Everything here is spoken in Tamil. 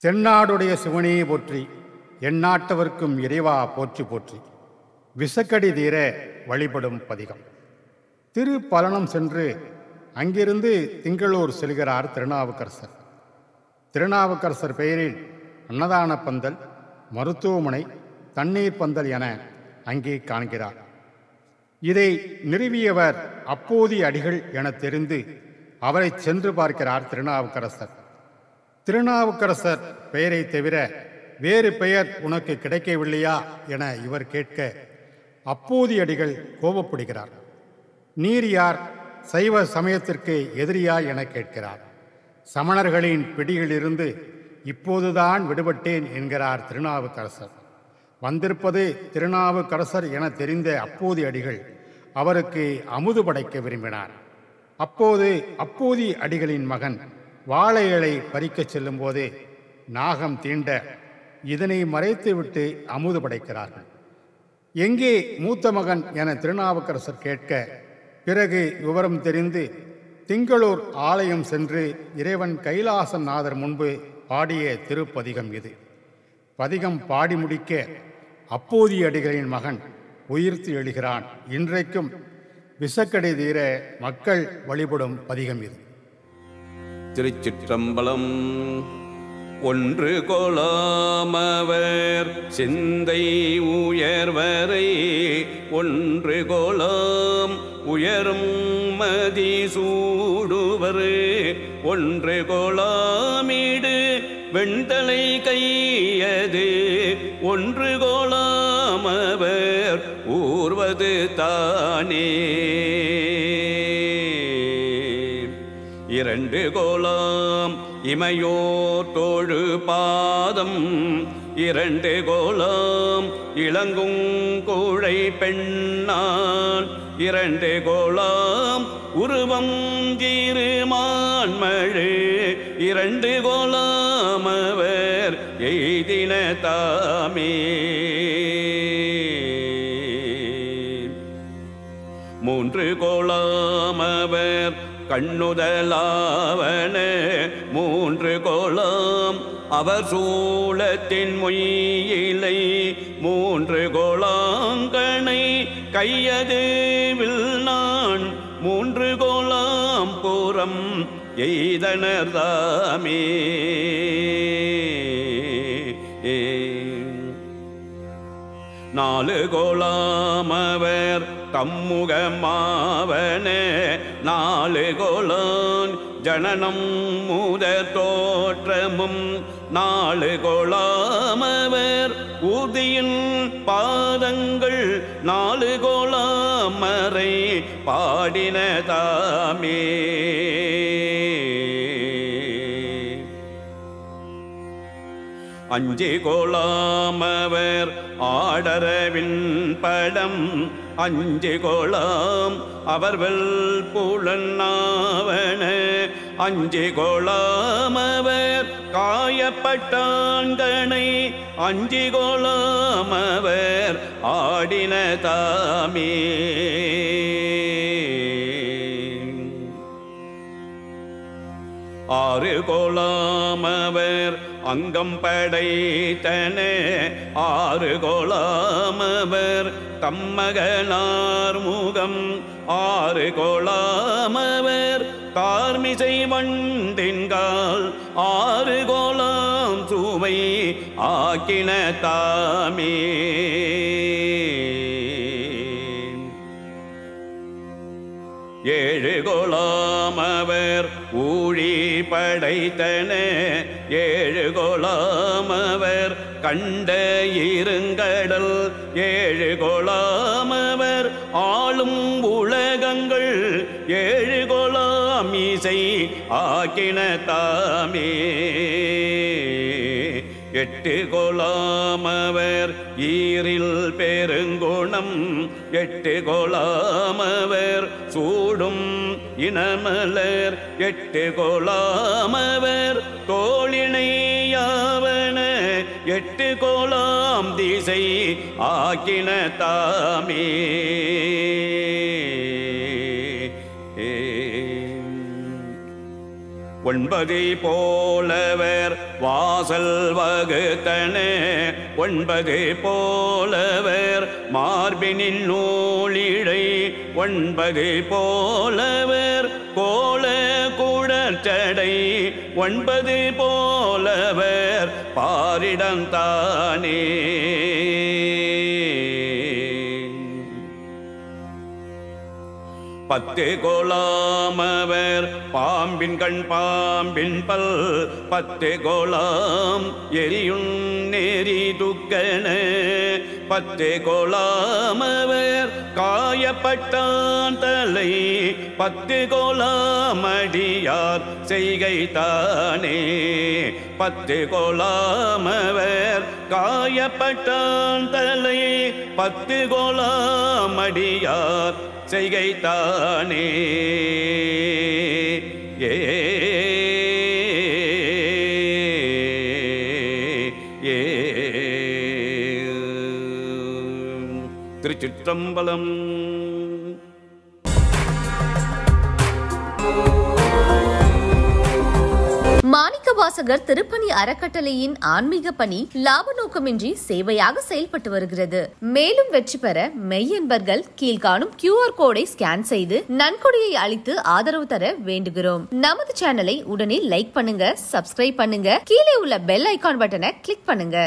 தென்னாடுடைய சிவனே போற்றி, எந்நாட்டவர்க்கும் இறைவா போற்றி போற்றி. விசக்கடி தீர வழிபடும் பதிகம். திருப்பலனம் சென்று அங்கிருந்து திங்களூர் செல்கிறார் திருநாவுக்கரசர். திருநாவுக்கரசர் பெயரில் அன்னதான பந்தல், மருத்துவமனை, தண்ணீர் பந்தல் என அங்கே காண்கிறார். இதை நிறுவியவர் அப்போதி அடிகள் என தெரிந்து அவரை சென்று பார்க்கிறார் திருநாவுக்கரசர். திருநாவுக்கரசர் பெயரை தவிர வேறு பெயர் உனக்கு கிடைக்கவில்லையா என இவர் கேட்க அப்போதி அடிகள் கோபப்படுகிறார். நீர் யார்? சைவ சமயத்திற்கு எதிரியா என கேட்கிறார். சமணர்களின் பிடியிலிருந்து இப்போதுதான் விடுபட்டேன் என்கிறார் திருநாவுக்கரசர். வந்திருப்பது திருநாவுக்கரசர் என தெரிந்த அப்போதி அடிகள் அவருக்கு அமுது படைக்க விரும்பினார். அப்போது அப்போதி அடிகளின் மகன் வாழை இலை பறிக்கச் செல்லும் போது நாகம் தீண்ட இதனை மறைத்துவிட்டு அமுது படைக்கிறார்கள். எங்கே மூத்த மகன் என திருநாவுக்கரசர் கேட்க பிறகு விவரம் தெரிந்து திங்களூர் ஆலயம் சென்று இறைவன் கைலாசநாதர் முன்பு பாடிய திருப்பதிகம் இது. பதிகம் பாடி முடிக்க அப்போதி அடிகளின் மகன் உயிர்த்து எழுகிறான். இன்றைக்கும் விசக்கடை தீர மக்கள் வழிபடும் பதிகம் இது. திருச்சிற்றம்பலம். ஒன்று கொளாமவர் சிந்தை உயர்வரை ஒன்று கொளாம் உயரும் மதி சூடுவர் ஒன்று கொளாமிடு வெண்தலை கையது ஒன்று கொளாமவர் ஊர்வது தானே இரண்டு கோலாம் இமையோர் தோழு பாதம் இரண்டு கோலாம் இளங்குங் கூழை பெண்ணான் இரண்டு கோலாம் உருவம் தீருமான்மழு இரண்டு கோலாம் அவர் எய்தின தாமே மூன்று கோலாம் அவர் கண்ணுதலாவன மூன்று கோலாம் அவர் சூலத்தின் மொய்யிலை மூன்று கோலாங்கனை கையது வில்நான் மூன்று கோலாம் புறம் எய்தனர் தாமே நாலு கோலாம் அவர் தம்முகமாவன நாலு கோலான் ஜனனம் முதற் தோற்றமும் நாலு கோலாமவர் ஊதியின் பாதங்கள் நாலு கோலாமரை பாடின தாமே அஞ்சு கோலாமவர் ஆடரவின் படம் அஞ்சு கோலாம் அவர்கள் புலன்னாவன அஞ்சு கோலாமவர் காயப்பட்டான்கனை அஞ்சு கோலாமவர் ஆடின தாமே ஆறு கோலாமவர் அங்கம் படைத்தன ஆறு கோலாமவர் தம்மகனார் முகம் ஆறு கோலாமவர் தார்மிசை வண்டின்கால் ஆறு கோலாம் சுவை ஆக்கின தாமே ஏழு கோலாமவர் ஊழி படைத்தன ஏழு கோலாமவர் கண்ட இருங்கடல் ஏழு கோலாமவர் ஆளும் உலகங்கள் ஏழு கோலாம் இசை ஆக்கின தாமே எட்டு கோலாமவர் ஈரில் பெருங்குணம் எட்டு கோலாமவர் சூடும் இனமலர் எட்டு கோலாமவர் தோளிணையாவன எட்டு கோலாம் திசை ஆக்கின தாமே ஒன்பது போலவர் வாசல் வகுத்தன ஒன்பது போலவர் மார்பினின் நூலிழை ஒன்பது போலவர் கோல குடச்சடை ஒன்பது போலவர் பாரிடம் தானே பத்து கோலாமவர் பாம்பின் கண் பாம்பின் பல் பத்து கோலாம் எரியுன் நெறி துக்கன பத்து கோலாமவர் காயப்பட்டான் தலை பத்து கோலாமடியார் செய்கை தானே பத்து கோலாமவர் காயப்பட்டான் தலை பத்து கோலாமடியார் செய்கை தானே ஏ திருச்சிற்றம்பலம். மாணிக்கவாசகர் திருப்பணி அறக்கட்டளையின் ஆன்மீக பணி லாப நோக்கமின்றி சேவையாக செயல்பட்டு வருகிறது. மேலும் வெற்றி பெற மெய்யன்பர்கள் கீழ்காணும் QR கோடை ஸ்கேன் செய்து நன்கொடையை அளித்து ஆதரவு தர வேண்டுகிறோம். நமது சேனலை உடனே லைக் பண்ணுங்க, சப்ஸ்கிரைப் பண்ணுங்க, கீழே உள்ள பெல் ஐகான் பட்டனை கிளிக் பண்ணுங்க.